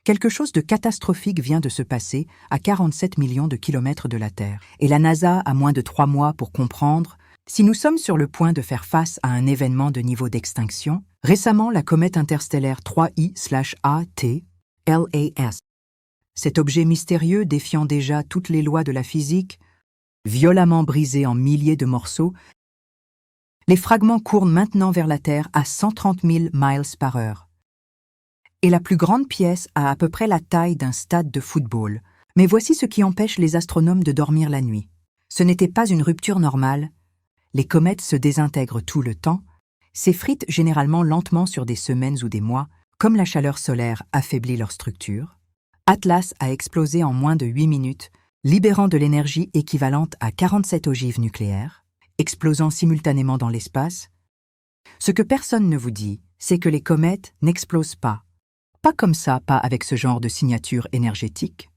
Quelque chose de catastrophique vient de se passer à 47 millions de kilomètres de la Terre. Et la NASA a moins de 3 mois pour comprendre si nous sommes sur le point de faire face à un événement de niveau d'extinction. Récemment, la comète interstellaire 3I/AT, LAS, cet objet mystérieux défiant déjà toutes les lois de la physique, violemment brisé en milliers de morceaux, les fragments courent maintenant vers la Terre à 130 000 miles par heure. Et la plus grande pièce a à peu près la taille d'un stade de football. Mais voici ce qui empêche les astronomes de dormir la nuit. Ce n'était pas une rupture normale. Les comètes se désintègrent tout le temps, s'effritent généralement lentement sur des semaines ou des mois, comme la chaleur solaire affaiblit leur structure. Atlas a explosé en moins de 8 minutes, libérant de l'énergie équivalente à 47 ogives nucléaires, explosant simultanément dans l'espace. Ce que personne ne vous dit, c'est que les comètes n'explosent pas. Pas comme ça, pas avec ce genre de signature énergétique,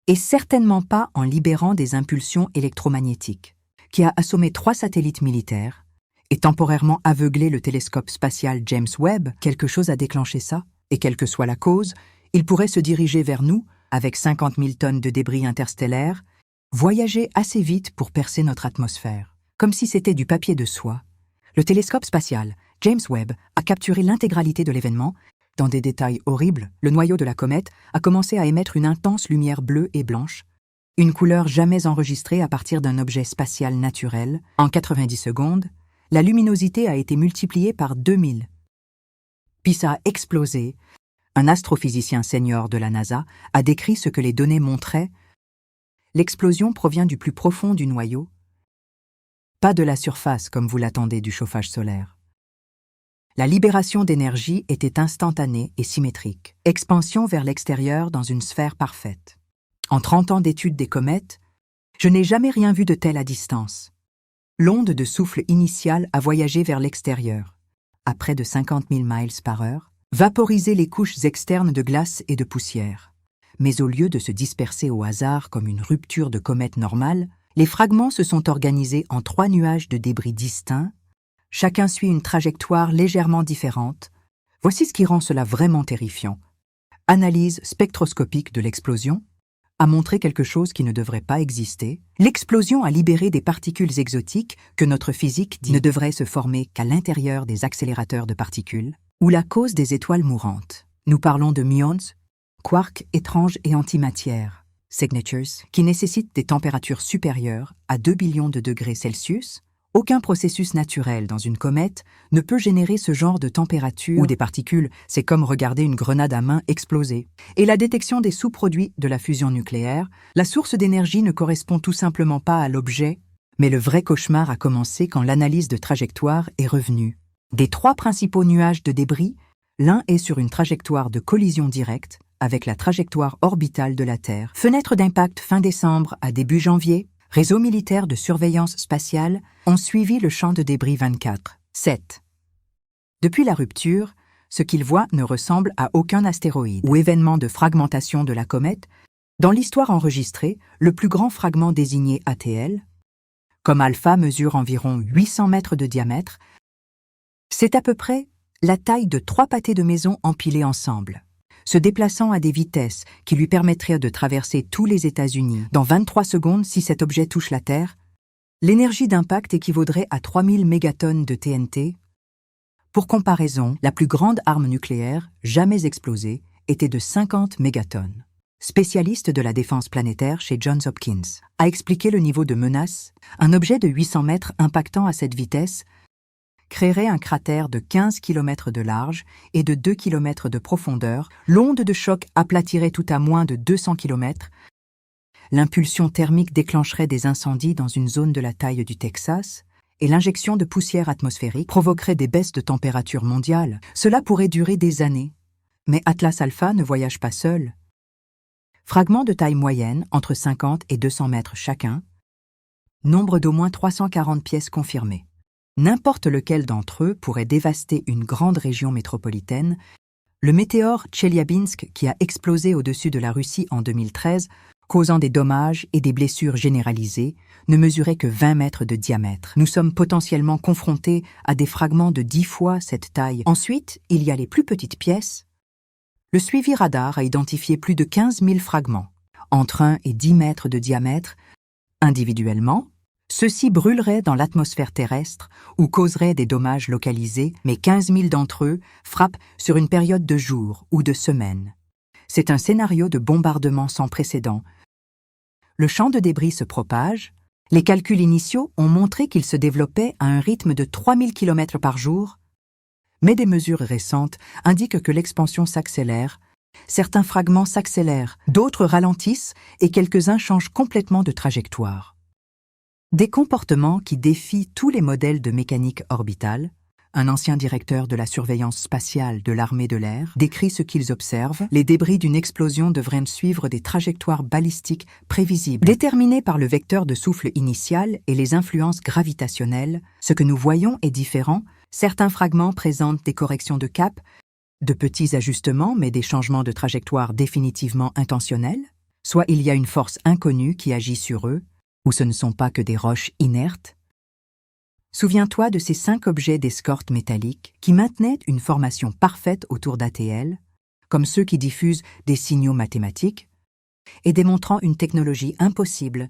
et certainement pas en libérant des impulsions électromagnétiques, qui a assommé 3 satellites militaires et temporairement aveuglé le télescope spatial James Webb. Quelque chose a déclenché ça, et quelle que soit la cause, il pourrait se diriger vers nous avec 50 000 tonnes de débris interstellaires, voyager assez vite pour percer notre atmosphère. Comme si c'était du papier de soie, le télescope spatial James Webb a capturé l'intégralité de l'événement. Dans des détails horribles, le noyau de la comète a commencé à émettre une intense lumière bleue et blanche, une couleur jamais enregistrée à partir d'un objet spatial naturel. En 90 secondes, la luminosité a été multipliée par 2000. Puis ça a explosé. Un astrophysicien senior de la NASA a décrit ce que les données montraient. L'explosion provient du plus profond du noyau, pas de la surface comme vous l'attendez du chauffage solaire. La libération d'énergie était instantanée et symétrique. Expansion vers l'extérieur dans une sphère parfaite. En 30 ans d'études des comètes, je n'ai jamais rien vu de tel à distance. L'onde de souffle initiale a voyagé vers l'extérieur, à près de 50 000 miles par heure, vaporisé les couches externes de glace et de poussière. Mais au lieu de se disperser au hasard comme une rupture de comète normale, les fragments se sont organisés en 3 nuages de débris distincts. Chacun suit une trajectoire légèrement différente. Voici ce qui rend cela vraiment terrifiant. Analyse spectroscopique de l'explosion a montré quelque chose qui ne devrait pas exister. L'explosion a libéré des particules exotiques que notre physique dit ne devraient se former qu'à l'intérieur des accélérateurs de particules, ou la cause des étoiles mourantes. Nous parlons de muons, quarks étranges et antimatières, signatures, qui nécessitent des températures supérieures à 2 billions de degrés Celsius. Aucun processus naturel dans une comète ne peut générer ce genre de température ou des particules, c'est comme regarder une grenade à main exploser. Et la détection des sous-produits de la fusion nucléaire, la source d'énergie ne correspond tout simplement pas à l'objet, mais le vrai cauchemar a commencé quand l'analyse de trajectoire est revenue. Des 3 principaux nuages de débris, l'un est sur une trajectoire de collision directe avec la trajectoire orbitale de la Terre. Fenêtre d'impact fin décembre à début janvier. Réseaux militaires de surveillance spatiale ont suivi le champ de débris 24/7. Depuis la rupture, ce qu'ils voient ne ressemble à aucun astéroïde ou événement de fragmentation de la comète. Dans l'histoire enregistrée, le plus grand fragment désigné ATL, comme alpha mesure environ 800 mètres de diamètre, c'est à peu près la taille de 3 pâtés de maison empilés ensemble, se déplaçant à des vitesses qui lui permettraient de traverser tous les États-Unis dans 23 secondes si cet objet touche la Terre. L'énergie d'impact équivaudrait à 3000 mégatonnes de TNT. Pour comparaison, la plus grande arme nucléaire jamais explosée était de 50 mégatonnes. Spécialiste de la défense planétaire chez Johns Hopkins, a expliqué le niveau de menace. Un objet de 800 mètres impactant à cette vitesse créerait un cratère de 15 km de large et de 2 km de profondeur. L'onde de choc aplatirait tout à moins de 200 km. L'impulsion thermique déclencherait des incendies dans une zone de la taille du Texas et l'injection de poussière atmosphérique provoquerait des baisses de température mondiale. Cela pourrait durer des années. Mais Atlas Alpha ne voyage pas seul. Fragments de taille moyenne, entre 50 et 200 mètres chacun. Nombre d'au moins 340 pièces confirmées. N'importe lequel d'entre eux pourrait dévaster une grande région métropolitaine. Le météore Tcheliabinsk, qui a explosé au-dessus de la Russie en 2013, causant des dommages et des blessures généralisées, ne mesurait que 20 mètres de diamètre. Nous sommes potentiellement confrontés à des fragments de 10 fois cette taille. Ensuite, il y a les plus petites pièces, Le suivi radar a identifié plus de 15 000 fragments, entre 1 et 10 mètres de diamètre. Individuellement, ceux-ci brûleraient dans l'atmosphère terrestre ou causeraient des dommages localisés, mais 15 000 d'entre eux frappent sur une période de jours ou de semaines. C'est un scénario de bombardement sans précédent. Le champ de débris se propage. Les calculs initiaux ont montré qu'il se développait à un rythme de 3000 km par jour, mais des mesures récentes indiquent que l'expansion s'accélère. Certains fragments s'accélèrent, d'autres ralentissent et quelques-uns changent complètement de trajectoire. Des comportements qui défient tous les modèles de mécanique orbitale. Un ancien directeur de la surveillance spatiale de l'armée de l'air décrit ce qu'ils observent. Les débris d'une explosion devraient suivre des trajectoires balistiques prévisibles. Déterminées par le vecteur de souffle initial et les influences gravitationnelles, ce que nous voyons est différent. Certains fragments présentent des corrections de cap, de petits ajustements mais des changements de trajectoire définitivement intentionnels. Soit il y a une force inconnue qui agit sur eux, ou ce ne sont pas que des roches inertes. Souviens-toi de ces 5 objets d'escorte métallique qui maintenaient une formation parfaite autour d'ATL, comme ceux qui diffusent des signaux mathématiques, et démontrant une technologie impossible.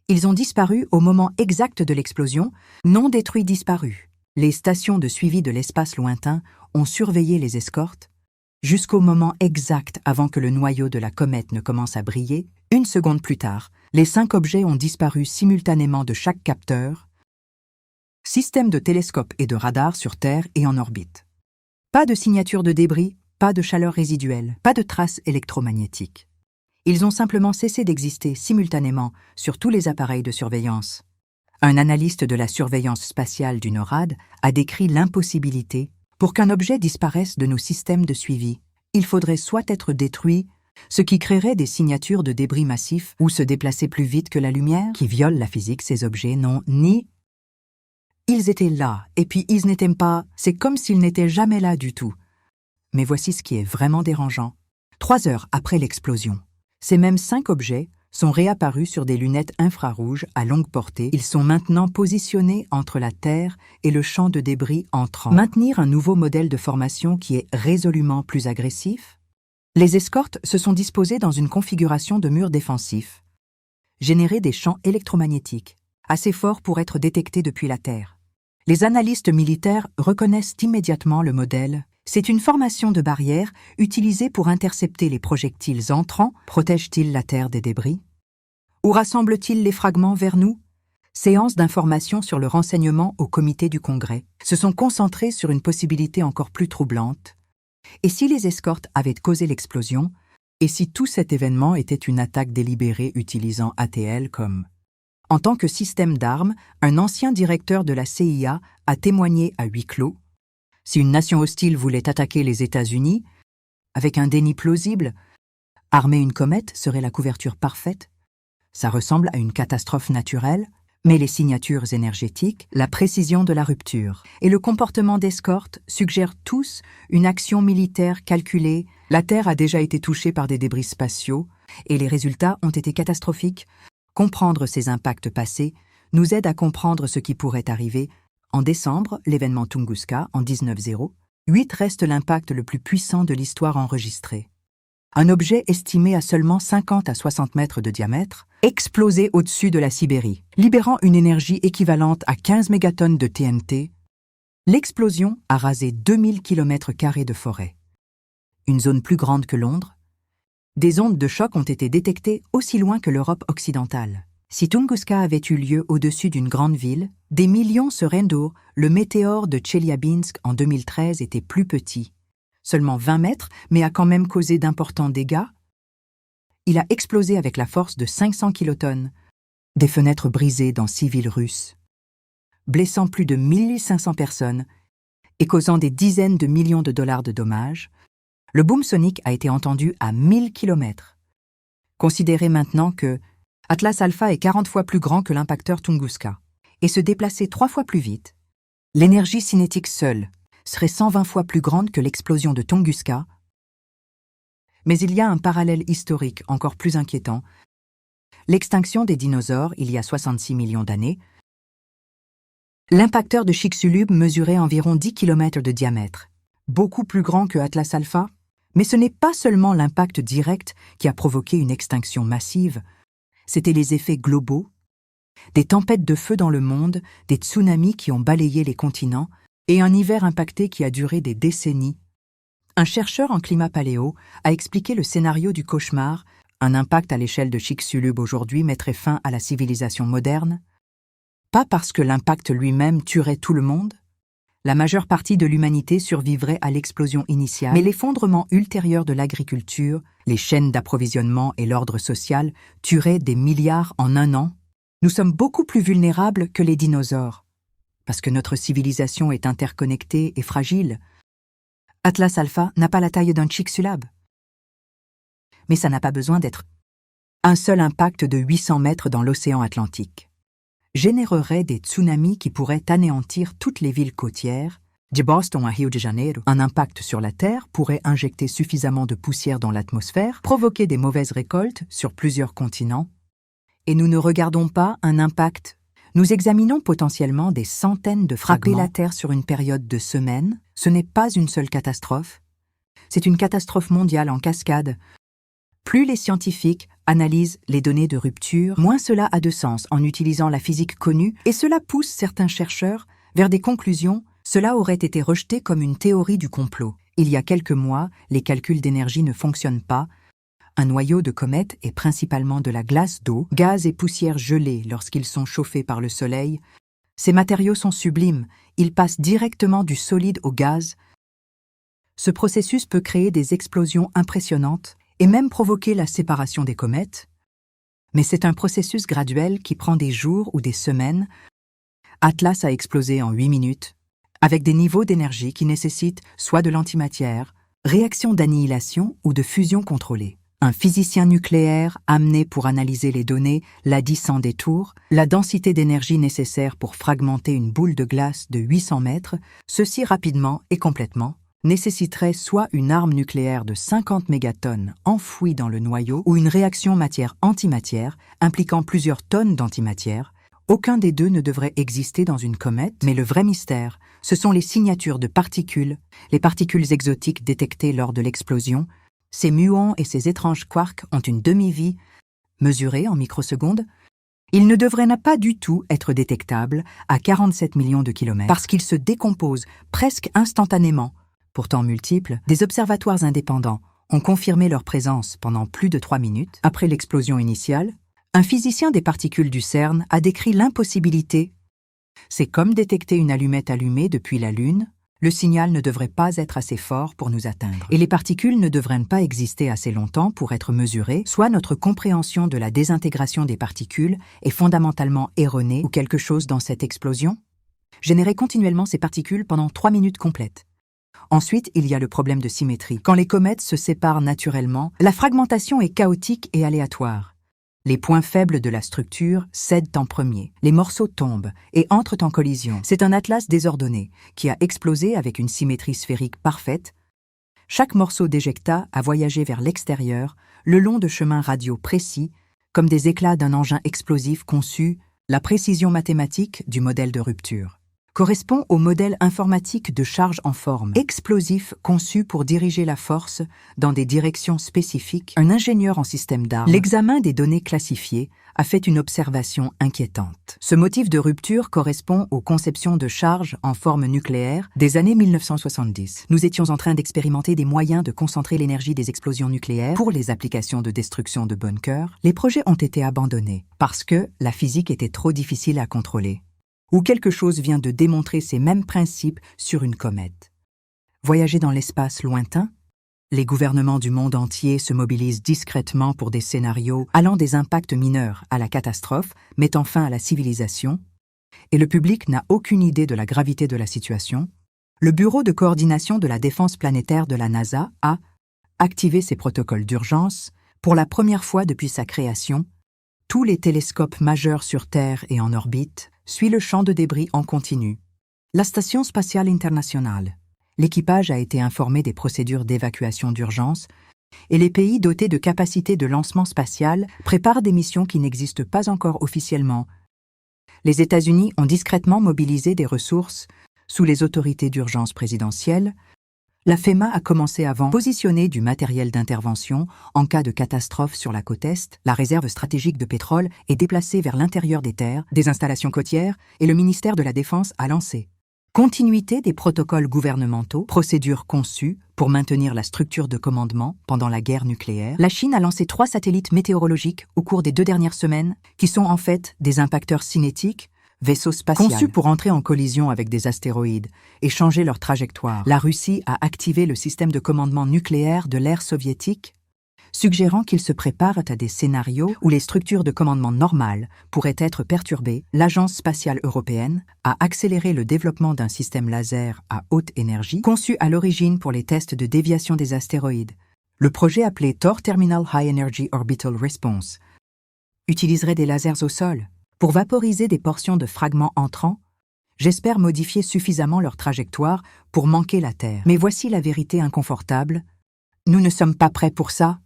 Ils ont disparu au moment exact de l'explosion, non détruits disparus. Les stations de suivi de l'espace lointain ont surveillé les escortes jusqu'au moment exact avant que le noyau de la comète ne commence à briller. 1 seconde plus tard, les 5 objets ont disparu simultanément de chaque capteur, système de télescope et de radar sur Terre et en orbite. Pas de signature de débris, pas de chaleur résiduelle, pas de traces électromagnétiques. Ils ont simplement cessé d'exister simultanément sur tous les appareils de surveillance. Un analyste de la surveillance spatiale du NORAD a décrit l'impossibilité pour qu'un objet disparaisse de nos systèmes de suivi. Il faudrait soit être détruit, ce qui créerait des signatures de débris massifs, ou se déplacer plus vite que la lumière, qui viole la physique. Ces objets n'ont ni... Ils étaient là, et puis ils n'étaient pas... C'est comme s'ils n'étaient jamais là du tout. Mais voici ce qui est vraiment dérangeant. 3 heures après l'explosion, ces mêmes 5 objets sont réapparus sur des lunettes infrarouges à longue portée. Ils sont maintenant positionnés entre la Terre et le champ de débris entrant. Maintenir un nouveau modèle de formation qui est résolument plus agressif. Les escortes se sont disposées dans une configuration de mur défensif. Générer des champs électromagnétiques, assez forts pour être détectés depuis la Terre. Les analystes militaires reconnaissent immédiatement le modèle. C'est une formation de barrière utilisée pour intercepter les projectiles entrants. Protège-t-il la Terre des débris? Ou rassemble-t-il les fragments vers nous? Séance d'information sur le renseignement au comité du Congrès se sont concentrées sur une possibilité encore plus troublante. Et si les escortes avaient causé l'explosion? Et si tout cet événement était une attaque délibérée utilisant ATL comme... En tant que système d'armes, un ancien directeur de la CIA a témoigné à huis clos. Si une nation hostile voulait attaquer les États-Unis, avec un déni plausible, armer une comète serait la couverture parfaite. Ça ressemble à une catastrophe naturelle, mais les signatures énergétiques, la précision de la rupture et le comportement d'escorte suggèrent tous une action militaire calculée. La Terre a déjà été touchée par des débris spatiaux et les résultats ont été catastrophiques. Comprendre ces impacts passés nous aide à comprendre ce qui pourrait arriver. En décembre, l'événement Tunguska, en 1908, reste l'impact le plus puissant de l'histoire enregistrée. Un objet estimé à seulement 50 à 60 mètres de diamètre, explosé au-dessus de la Sibérie, libérant une énergie équivalente à 15 mégatonnes de TNT. L'explosion a rasé 2000 km² de forêt. Une zone plus grande que Londres. Des ondes de choc ont été détectées aussi loin que l'Europe occidentale. Si Tunguska avait eu lieu au-dessus d'une grande ville, des millions seraient d'eau. Le météore de Tcheliabinsk en 2013 était plus petit. Seulement 20 mètres, mais a quand même causé d'importants dégâts. Il a explosé avec la force de 500 kilotonnes. Des fenêtres brisées dans 6 villes russes, blessant plus de 1500 personnes et causant des dizaines de millions de dollars de dommages. Le boom sonique a été entendu à 1000 km. Considérez maintenant que Atlas Alpha est 40 fois plus grand que l'impacteur Tunguska et se déplaçait 3 fois plus vite. L'énergie cinétique seule serait 120 fois plus grande que l'explosion de Tunguska. Mais il y a un parallèle historique encore plus inquiétant. L'extinction des dinosaures il y a 66 millions d'années. L'impacteur de Chicxulub mesurait environ 10 km de diamètre, beaucoup plus grand que Atlas Alpha, Mais ce n'est pas seulement l'impact direct qui a provoqué une extinction massive, c'étaient les effets globaux, des tempêtes de feu dans le monde, des tsunamis qui ont balayé les continents et un hiver impacté qui a duré des décennies. Un chercheur en climat paléo a expliqué le scénario du cauchemar. Un impact à l'échelle de Chicxulub aujourd'hui mettrait fin à la civilisation moderne, pas parce que l'impact lui-même tuerait tout le monde. La majeure partie de l'humanité survivrait à l'explosion initiale, mais l'effondrement ultérieur de l'agriculture, les chaînes d'approvisionnement et l'ordre social tueraient des milliards en un an. Nous sommes beaucoup plus vulnérables que les dinosaures, parce que notre civilisation est interconnectée et fragile. Atlas Alpha n'a pas la taille d'un Chicxulub. Mais ça n'a pas besoin d'être. Un seul impact de 800 mètres dans l'océan Atlantique générerait des tsunamis qui pourraient anéantir toutes les villes côtières. De Boston à Rio de Janeiro, un impact sur la Terre pourrait injecter suffisamment de poussière dans l'atmosphère, provoquer des mauvaises récoltes sur plusieurs continents. Et nous ne regardons pas un impact. Nous examinons potentiellement des centaines de fragments. Frapper la Terre sur une période de semaines, ce n'est pas une seule catastrophe. C'est une catastrophe mondiale en cascade. Plus les scientifiques analysent les données de rupture, moins cela a de sens en utilisant la physique connue, et cela pousse certains chercheurs vers des conclusions. Cela aurait été rejeté comme une théorie du complot. Il y a quelques mois, les calculs d'énergie ne fonctionnent pas. Un noyau de comète est principalement de la glace d'eau, gaz et poussière gelés lorsqu'ils sont chauffés par le soleil. Ces matériaux sont sublimes, ils passent directement du solide au gaz. Ce processus peut créer des explosions impressionnantes et même provoquer la séparation des comètes. Mais c'est un processus graduel qui prend des jours ou des semaines. Atlas a explosé en 8 minutes, avec des niveaux d'énergie qui nécessitent soit de l'antimatière, réaction d'annihilation ou de fusion contrôlée. Un physicien nucléaire amené pour analyser les données l'a dit sans détour, la densité d'énergie nécessaire pour fragmenter une boule de glace de 800 mètres, ceci rapidement et complètement, nécessiterait soit une arme nucléaire de 50 mégatonnes enfouie dans le noyau ou une réaction matière-antimatière impliquant plusieurs tonnes d'antimatière. Aucun des deux ne devrait exister dans une comète, mais le vrai mystère, ce sont les signatures de particules, les particules exotiques détectées lors de l'explosion. Ces muons et ces étranges quarks ont une demi-vie, mesurée en microsecondes. Ils ne devraient pas du tout être détectables à 47 millions de kilomètres, parce qu'ils se décomposent presque instantanément. Pourtant multiples, des observatoires indépendants ont confirmé leur présence pendant plus de 3 minutes. Après l'explosion initiale, un physicien des particules du CERN a décrit l'impossibilité. C'est comme détecter une allumette allumée depuis la Lune. Le signal ne devrait pas être assez fort pour nous atteindre. Et les particules ne devraient pas exister assez longtemps pour être mesurées, soit notre compréhension de la désintégration des particules est fondamentalement erronée ou quelque chose dans cette explosion générait continuellement ces particules pendant 3 minutes complètes. Ensuite, il y a le problème de symétrie. Quand les comètes se séparent naturellement, la fragmentation est chaotique et aléatoire. Les points faibles de la structure cèdent en premier. Les morceaux tombent et entrent en collision. C'est un atlas désordonné qui a explosé avec une symétrie sphérique parfaite. Chaque morceau d'éjecta a voyagé vers l'extérieur le long de chemins radiaux précis, comme des éclats d'un engin explosif conçu. La précision mathématique du modèle de rupture correspond au modèle informatique de charge en forme, explosif conçu pour diriger la force dans des directions spécifiques. Un ingénieur en système d'armes, l'examen des données classifiées a fait une observation inquiétante. Ce motif de rupture correspond aux conceptions de charge en forme nucléaire des années 1970. Nous étions en train d'expérimenter des moyens de concentrer l'énergie des explosions nucléaires pour les applications de destruction de bunkers. Les projets ont été abandonnés parce que la physique était trop difficile à contrôler. Ou quelque chose vient de démontrer ces mêmes principes sur une comète. Voyager dans l'espace lointain, les gouvernements du monde entier se mobilisent discrètement pour des scénarios allant des impacts mineurs à la catastrophe, mettant fin à la civilisation, et le public n'a aucune idée de la gravité de la situation. Le Bureau de coordination de la défense planétaire de la NASA a activé ses protocoles d'urgence pour la première fois depuis sa création. Tous les télescopes majeurs sur Terre et en orbite suivent le champ de débris en continu. La Station spatiale internationale. L'équipage a été informé des procédures d'évacuation d'urgence et les pays dotés de capacités de lancement spatial préparent des missions qui n'existent pas encore officiellement. Les États-Unis ont discrètement mobilisé des ressources sous les autorités d'urgence présidentielles. La FEMA a commencé avant positionner du matériel d'intervention en cas de catastrophe sur la côte Est. La réserve stratégique de pétrole est déplacée vers l'intérieur des terres, des installations côtières, et le ministère de la Défense a lancé continuité des protocoles gouvernementaux, procédures conçues pour maintenir la structure de commandement pendant la guerre nucléaire. La Chine a lancé 3 satellites météorologiques au cours des 2 dernières semaines, qui sont en fait des impacteurs cinétiques, vaisseaux spatiaux conçus pour entrer en collision avec des astéroïdes et changer leur trajectoire. La Russie a activé le système de commandement nucléaire de l'ère soviétique, suggérant qu'ils se préparent à des scénarios où les structures de commandement normales pourraient être perturbées. L'Agence spatiale européenne a accéléré le développement d'un système laser à haute énergie conçu à l'origine pour les tests de déviation des astéroïdes. Le projet appelé Thor Terminal High Energy Orbital Response utiliserait des lasers au sol pour vaporiser des portions de fragments entrants. J'espère modifier suffisamment leur trajectoire pour manquer la Terre. Mais voici la vérité inconfortable. Nous ne sommes pas prêts pour ça.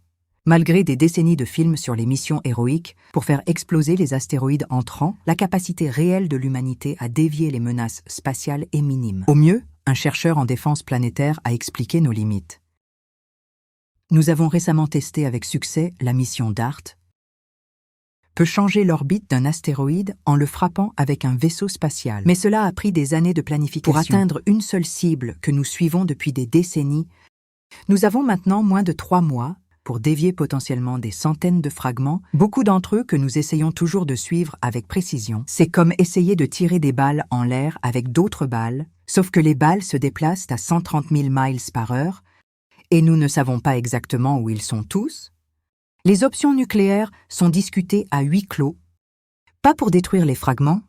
Malgré des décennies de films sur les missions héroïques pour faire exploser les astéroïdes entrants, la capacité réelle de l'humanité à dévier les menaces spatiales est minime. Au mieux, un chercheur en défense planétaire a expliqué nos limites. Nous avons récemment testé avec succès la mission DART, peut changer l'orbite d'un astéroïde en le frappant avec un vaisseau spatial. Mais cela a pris des années de planification. Pour atteindre une seule cible que nous suivons depuis des décennies, nous avons maintenant moins de 3 mois pour dévier potentiellement des centaines de fragments, beaucoup d'entre eux que nous essayons toujours de suivre avec précision. C'est comme essayer de tirer des balles en l'air avec d'autres balles, sauf que les balles se déplacent à 130 000 miles par heure, et nous ne savons pas exactement où ils sont tous. Les options nucléaires sont discutées à huis clos, pas pour détruire les fragments,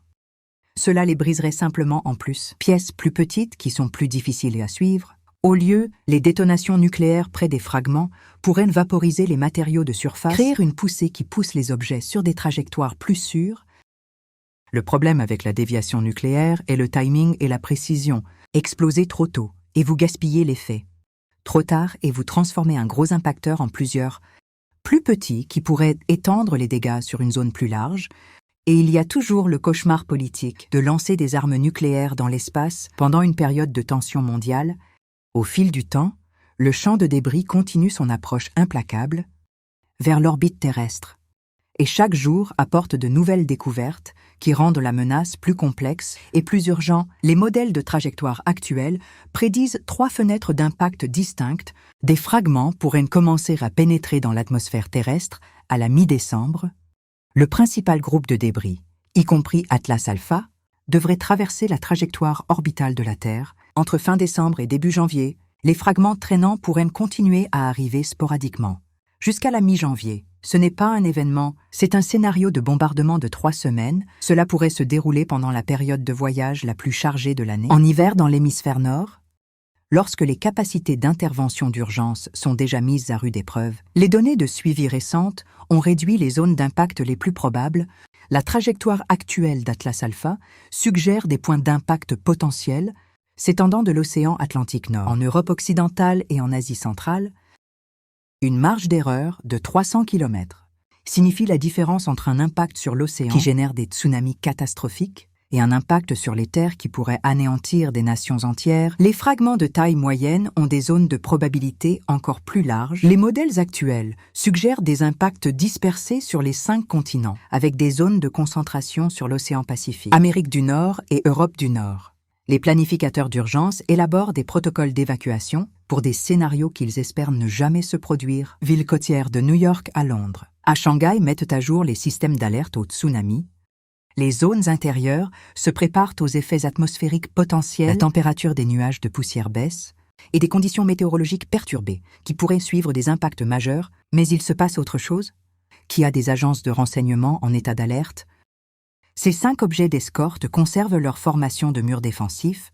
cela les briserait simplement en plus. Pièces plus petites qui sont plus difficiles à suivre. Au lieu, les détonations nucléaires près des fragments pourraient vaporiser les matériaux de surface, créer une poussée qui pousse les objets sur des trajectoires plus sûres. Le problème avec la déviation nucléaire est le timing et la précision. Exploser trop tôt et vous gaspillez l'effet. Trop tard et vous transformez un gros impacteur en plusieurs plus petits qui pourraient étendre les dégâts sur une zone plus large. Et il y a toujours le cauchemar politique de lancer des armes nucléaires dans l'espace pendant une période de tension mondiale. Au fil du temps, le champ de débris continue son approche implacable vers l'orbite terrestre. Et chaque jour apporte de nouvelles découvertes qui rendent la menace plus complexe et plus urgente. Les modèles de trajectoire actuels prédisent 3 fenêtres d'impact distinctes. Des fragments pourraient commencer à pénétrer dans l'atmosphère terrestre à la mi-décembre. Le principal groupe de débris, y compris Atlas Alpha, devrait traverser la trajectoire orbitale de la Terre. Entre fin décembre et début janvier, les fragments traînants pourraient continuer à arriver sporadiquement. Jusqu'à la mi-janvier, ce n'est pas un événement, c'est un scénario de bombardement de 3 semaines. Cela pourrait se dérouler pendant la période de voyage la plus chargée de l'année. En hiver dans l'hémisphère nord, lorsque les capacités d'intervention d'urgence sont déjà mises à rude épreuve, les données de suivi récentes ont réduit les zones d'impact les plus probables. La trajectoire actuelle d'Atlas Alpha suggère des points d'impact potentiels s'étendant de l'océan Atlantique Nord. En Europe occidentale et en Asie centrale, une marge d'erreur de 300 km signifie la différence entre un impact sur l'océan qui génère des tsunamis catastrophiques et un impact sur les terres qui pourrait anéantir des nations entières. Les fragments de taille moyenne ont des zones de probabilité encore plus larges. Les modèles actuels suggèrent des impacts dispersés sur les 5 continents, avec des zones de concentration sur l'océan Pacifique, Amérique du Nord et Europe du Nord. Les planificateurs d'urgence élaborent des protocoles d'évacuation pour des scénarios qu'ils espèrent ne jamais se produire. Ville côtière de New York à Londres. À Shanghai mettent à jour les systèmes d'alerte au tsunami. Les zones intérieures se préparent aux effets atmosphériques potentiels. La température des nuages de poussière baisse et des conditions météorologiques perturbées qui pourraient suivre des impacts majeurs. Mais il se passe autre chose. Qui a des agences de renseignement en état d'alerte? Ces 5 objets d'escorte conservent leur formation de murs défensifs.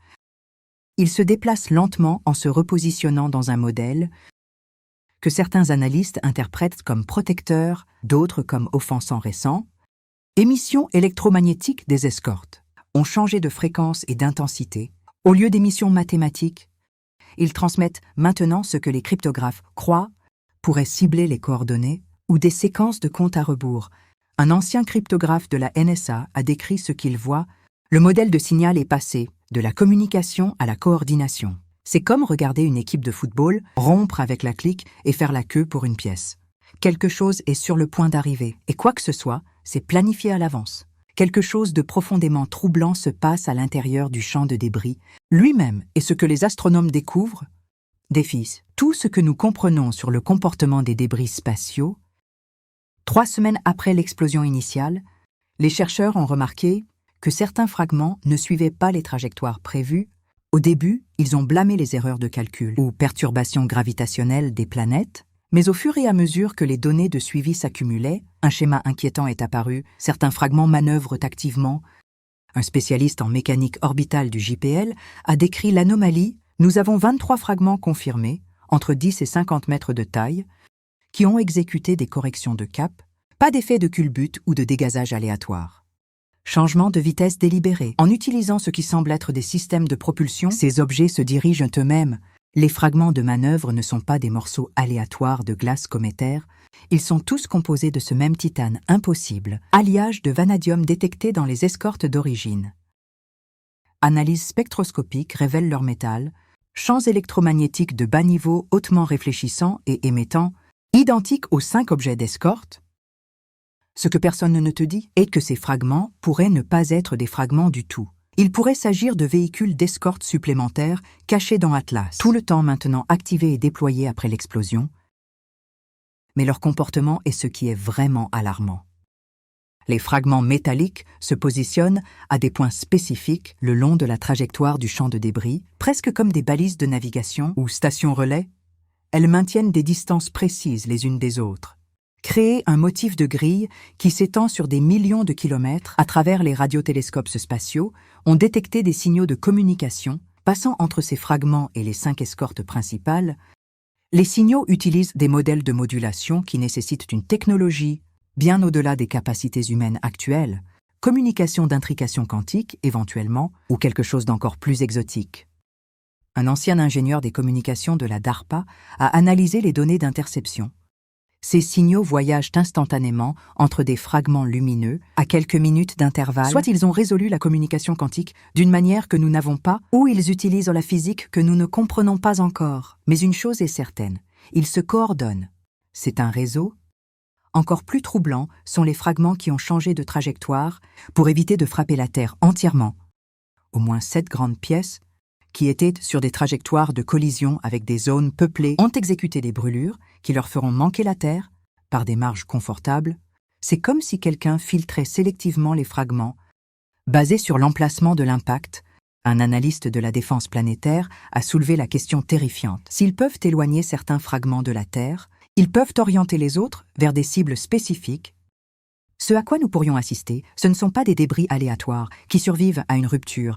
Ils se déplacent lentement en se repositionnant dans un modèle que certains analystes interprètent comme protecteur, d'autres comme offensant récent. Émissions électromagnétiques des escortes ont changé de fréquence et d'intensité. Au lieu d'émissions mathématiques, ils transmettent maintenant ce que les cryptographes croient pourrait cibler les coordonnées ou des séquences de compte à rebours. Un ancien cryptographe de la NSA a décrit ce qu'il voit. Le modèle de signal est passé de la communication à la coordination. C'est comme regarder une équipe de football rompre avec la clique et faire la queue pour une pièce. Quelque chose est sur le point d'arriver, et quoi que ce soit, c'est planifié à l'avance. Quelque chose de profondément troublant se passe à l'intérieur du champ de débris, lui-même, et ce que les astronomes découvrent défie tout ce que nous comprenons sur le comportement des débris spatiaux. 3 semaines après l'explosion initiale, les chercheurs ont remarqué que certains fragments ne suivaient pas les trajectoires prévues. Au début, ils ont blâmé les erreurs de calcul ou perturbations gravitationnelles des planètes, mais au fur et à mesure que les données de suivi s'accumulaient, un schéma inquiétant est apparu, certains fragments manœuvrent activement. Un spécialiste en mécanique orbitale du JPL a décrit l'anomalie. Nous avons 23 fragments confirmés, entre 10 et 50 mètres de taille, qui ont exécuté des corrections de cap, pas d'effet de culbute ou de dégazage aléatoire. Changement de vitesse délibéré. En utilisant ce qui semble être des systèmes de propulsion, ces objets se dirigent eux-mêmes. Les fragments de manœuvre ne sont pas des morceaux aléatoires de glace cométaire, ils sont tous composés de ce même titane impossible, alliage de vanadium détecté dans les escortes d'origine. Analyse spectroscopique révèle leur métal, champs électromagnétiques de bas niveau hautement réfléchissants et émettants, identiques aux 5 objets d'escorte. Ce que personne ne te dit est que ces fragments pourraient ne pas être des fragments du tout. Il pourrait s'agir de véhicules d'escorte supplémentaires cachés dans Atlas, tout le temps maintenant activés et déployés après l'explosion. Mais leur comportement est ce qui est vraiment alarmant. Les fragments métalliques se positionnent à des points spécifiques le long de la trajectoire du champ de débris, presque comme des balises de navigation ou stations relais. Elles maintiennent des distances précises les unes des autres. Créer un motif de grille qui s'étend sur des millions de kilomètres à travers les radiotélescopes spatiaux ont détecté des signaux de communication passant entre ces fragments et les 5 escortes principales. Les signaux utilisent des modèles de modulation qui nécessitent une technologie bien au-delà des capacités humaines actuelles, communication d'intrication quantique éventuellement, ou quelque chose d'encore plus exotique. Un ancien ingénieur des communications de la DARPA a analysé les données d'interception. Ces signaux voyagent instantanément entre des fragments lumineux à quelques minutes d'intervalle. Soit ils ont résolu la communication quantique d'une manière que nous n'avons pas, ou ils utilisent la physique que nous ne comprenons pas encore. Mais une chose est certaine, ils se coordonnent. C'est un réseau. Encore plus troublants sont les fragments qui ont changé de trajectoire pour éviter de frapper la Terre entièrement. Au moins 7 grandes pièces, qui étaient sur des trajectoires de collision avec des zones peuplées, ont exécuté des brûlures qui leur feront manquer la Terre par des marges confortables. C'est comme si quelqu'un filtrait sélectivement les fragments. Basé sur l'emplacement de l'impact, un analyste de la défense planétaire a soulevé la question terrifiante. S'ils peuvent éloigner certains fragments de la Terre, ils peuvent orienter les autres vers des cibles spécifiques. Ce à quoi nous pourrions assister, ce ne sont pas des débris aléatoires qui survivent à une rupture.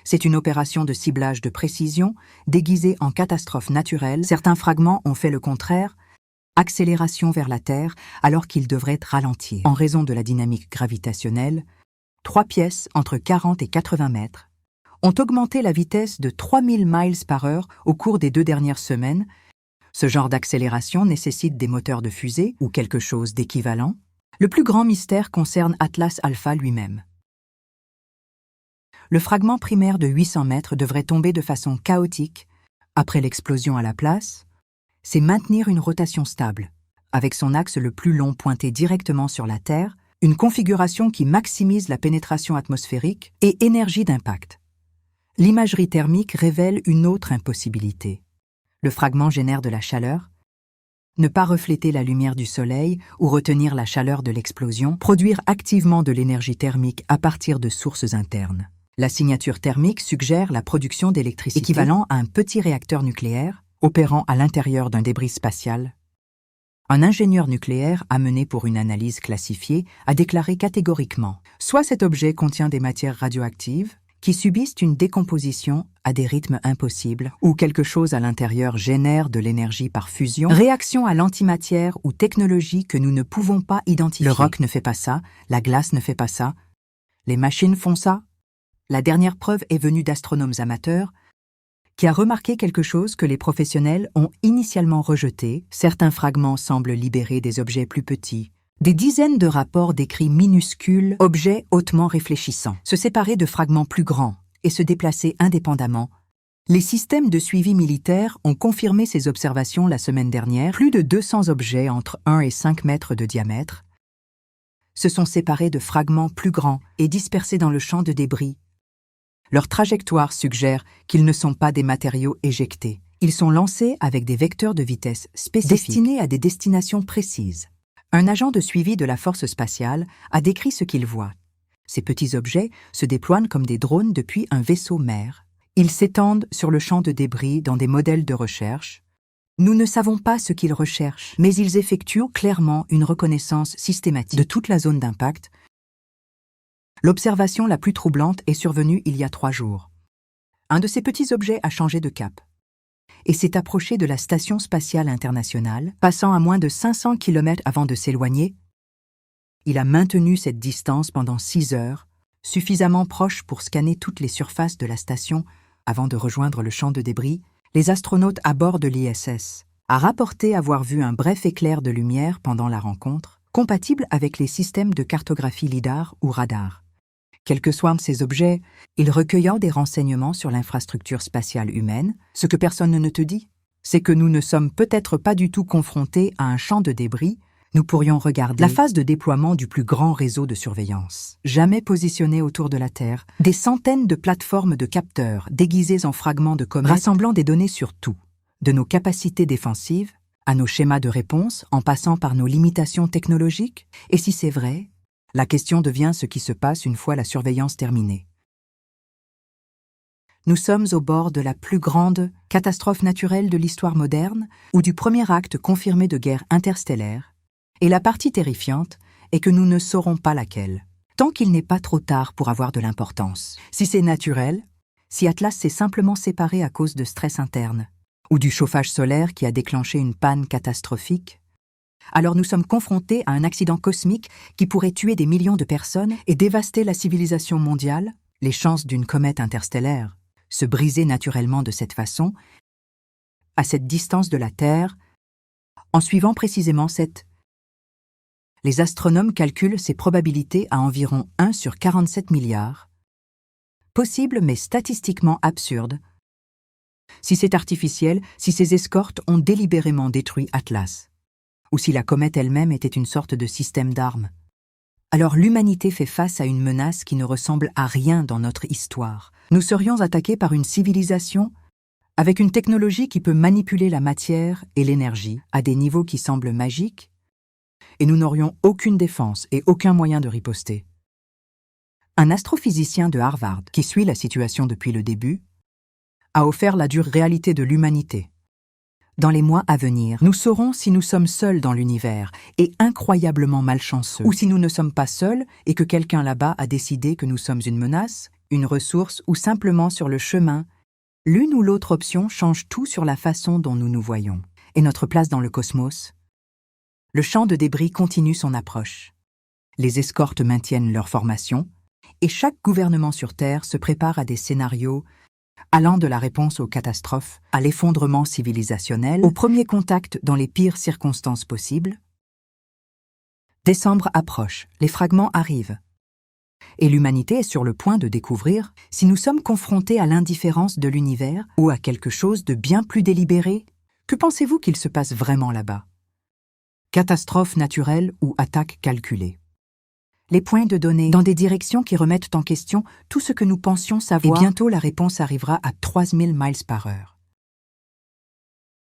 C'est une opération de ciblage de précision, déguisée en catastrophe naturelle. Certains fragments ont fait le contraire, accélération vers la Terre alors qu'ils devraient ralentir. En raison de la dynamique gravitationnelle, 3 pièces entre 40 et 80 mètres ont augmenté la vitesse de 3000 miles par heure au cours des 2 dernières semaines. Ce genre d'accélération nécessite des moteurs de fusée ou quelque chose d'équivalent. Le plus grand mystère concerne Atlas Alpha lui-même. Le fragment primaire de 800 mètres devrait tomber de façon chaotique après l'explosion à la place. C'est maintenir une rotation stable, avec son axe le plus long pointé directement sur la Terre, une configuration qui maximise la pénétration atmosphérique et énergie d'impact. L'imagerie thermique révèle une autre impossibilité. Le fragment génère de la chaleur. Ne pas refléter la lumière du soleil ou retenir la chaleur de l'explosion, produire activement de l'énergie thermique à partir de sources internes. La signature thermique suggère la production d'électricité équivalent à un petit réacteur nucléaire opérant à l'intérieur d'un débris spatial. Un ingénieur nucléaire amené pour une analyse classifiée a déclaré catégoriquement « Soit cet objet contient des matières radioactives qui subissent une décomposition à des rythmes impossibles, ou quelque chose à l'intérieur génère de l'énergie par fusion, réaction à l'antimatière ou technologie que nous ne pouvons pas identifier. Le roc ne fait pas ça, la glace ne fait pas ça, les machines font ça. » La dernière preuve est venue d'astronomes amateurs qui a remarqué quelque chose que les professionnels ont initialement rejeté. Certains fragments semblent libérer des objets plus petits. Des dizaines de rapports décrits minuscules, objets hautement réfléchissants, se séparer de fragments plus grands et se déplacer indépendamment, Les systèmes de suivi militaires ont confirmé ces observations la semaine dernière. Plus de 200 objets entre 1 et 5 mètres de diamètre se sont séparés de fragments plus grands et dispersés dans le champ de débris. Leur trajectoire suggère qu'ils ne sont pas des matériaux éjectés. Ils sont lancés avec des vecteurs de vitesse spécifiques destinés à des destinations précises. Un agent de suivi de la force spatiale a décrit ce qu'il voit. Ces petits objets se déploient comme des drones depuis un vaisseau mère. Ils s'étendent sur le champ de débris dans des modèles de recherche. Nous ne savons pas ce qu'ils recherchent, mais ils effectuent clairement une reconnaissance systématique de toute la zone d'impact. L'observation la plus troublante est survenue il y a 3 jours. Un de ces petits objets a changé de cap et s'est approché de la Station spatiale internationale, passant à moins de 500 km avant de s'éloigner. Il a maintenu cette distance pendant 6 heures, suffisamment proche pour scanner toutes les surfaces de la station avant de rejoindre le champ de débris. Les astronautes à bord de l'ISS a rapporté avoir vu un bref éclair de lumière pendant la rencontre, compatible avec les systèmes de cartographie LIDAR ou radar. Quels que soient ces objets, ils recueillent des renseignements sur l'infrastructure spatiale humaine. Ce que personne ne te dit, c'est que nous ne sommes peut-être pas du tout confrontés à un champ de débris. Nous pourrions regarder la phase de déploiement du plus grand réseau de surveillance, jamais positionné autour de la Terre, des centaines de plateformes de capteurs déguisées en fragments de comètes, rassemblant des données sur tout, de nos capacités défensives à nos schémas de réponse, en passant par nos limitations technologiques. Et si c'est vrai, la question devient ce qui se passe une fois la surveillance terminée. Nous sommes au bord de la plus grande catastrophe naturelle de l'histoire moderne ou du premier acte confirmé de guerre interstellaire, et la partie terrifiante est que nous ne saurons pas laquelle, tant qu'il n'est pas trop tard pour avoir de l'importance. Si c'est naturel, si Atlas s'est simplement séparé à cause de stress interne, ou du chauffage solaire qui a déclenché une panne catastrophique, alors nous sommes confrontés à un accident cosmique qui pourrait tuer des millions de personnes et dévaster la civilisation mondiale. Les chances d'une comète interstellaire se briser naturellement de cette façon, à cette distance de la Terre, en suivant précisément cette. Les astronomes calculent ces probabilités à environ 1 sur 47 milliards, possible mais statistiquement absurde, si c'est artificiel, si ces escortes ont délibérément détruit Atlas, ou si la comète elle-même était une sorte de système d'armes. Alors l'humanité fait face à une menace qui ne ressemble à rien dans notre histoire. Nous serions attaqués par une civilisation avec une technologie qui peut manipuler la matière et l'énergie à des niveaux qui semblent magiques, et nous n'aurions aucune défense et aucun moyen de riposter. Un astrophysicien de Harvard, qui suit la situation depuis le début, a offert la dure réalité de l'humanité. Dans les mois à venir, nous saurons si nous sommes seuls dans l'univers et incroyablement malchanceux, ou si nous ne sommes pas seuls et que quelqu'un là-bas a décidé que nous sommes une menace, une ressource ou simplement sur le chemin. L'une ou l'autre option change tout sur la façon dont nous nous voyons et notre place dans le cosmos. Le champ de débris continue son approche. Les escortes maintiennent leur formation et chaque gouvernement sur Terre se prépare à des scénarios allant de la réponse aux catastrophes à l'effondrement civilisationnel, au premier contact dans les pires circonstances possibles. Décembre approche, les fragments arrivent. Et l'humanité est sur le point de découvrir si nous sommes confrontés à l'indifférence de l'univers ou à quelque chose de bien plus délibéré. Que pensez-vous qu'il se passe vraiment là-bas? Catastrophe naturelle ou attaque calculée? Les points de données dans des directions qui remettent en question tout ce que nous pensions savoir. Et bientôt la réponse arrivera à 3000 miles par heure.